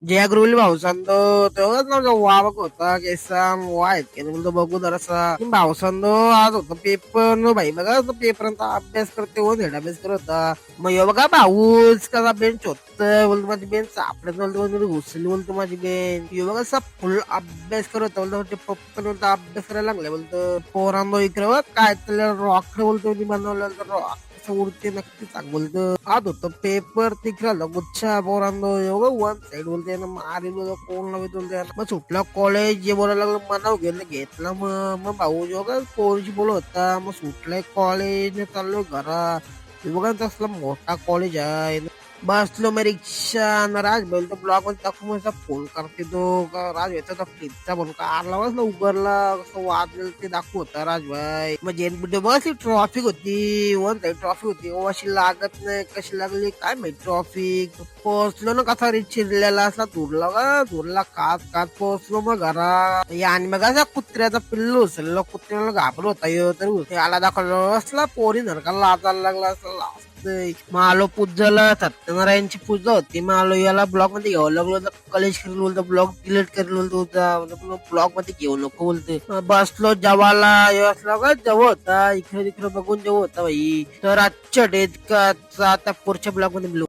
जय गुरुल भाऊसांदो तेव्हाच ना वावक होता केसा वाईट केलं म्हणतो बघू जरासा भाऊसांदो आज होतं पेपर न भाई बघा पेपर अभ्यास करते हो धडा अभ्यास करत होता मग ह्यो बघा भाऊच कसा बेंच होत बोलतो माझी बेंच सापडत बोलतो घुसली बोलतो माझी बेंच ह्यो बघा असा फुल अभ्यास करत होता बोलतो पप्पा बोलतो अभ्यास करायला लागलाय बोलतो पोरांनो इकडे बघ काय त्याला रॉक बोलतो मी बनवलं रॉक उरते नक्की सांग बोलतो आज होतं पेपर तिकडे गुच्छा पोरांनो एवढं वन साईड बोलते ना मारी बोलतो कोण नव्हे बोलते मग सुटला कॉलेज जे बोलायला लागलं मनाव गेलं घेतलं मग भाऊ जेव्हा पोरची बोलत होता मग सुटलाय कॉलेज चाललोय घरात हे बघा तसला मोठा कॉलेज आहे बसलो मी रिक्षा न राज बोलतो ब्लॉक मध्ये दाखवून माझा फोन करते तो का राज येतो फ्लिपचा म्हणून कारला बसला उबरला कसं वाजलं ते दाखवू होता राजभाई मग जेनपीटी बस ट्रॉफिक होती वन साईड ट्रॉफिक होती ओ अशी लागत नाही कशी लागली काय माहिती ट्रॉफिक पोहोचलो ना कसा रीच शिरलेला असला धुरला खात खात पोहोचलो मग घरा आणि मग असा कुत्र्याचा पिल्लू उचललो कुत्र्याला घाबरत होता ह्यो तर याला दाखवलो असला पोरी नरकाला लाचायला लागला असला मग आलो पूजाला सत्यनारायणची पूजा होती मग आलो याला ब्लॉग मध्ये घ्यावं लागलो कॉलेज करेल बोलतो ब्लॉग डिलीट करेल बोलतो ब्लॉग मध्ये घेऊ नको बोलते बसलो जेवायला असला का जवळ होता इकडे तिकडे बघून जवळ होता भाई तर आजच्या डेट का आता पुढच्या ब्लॉग मध्ये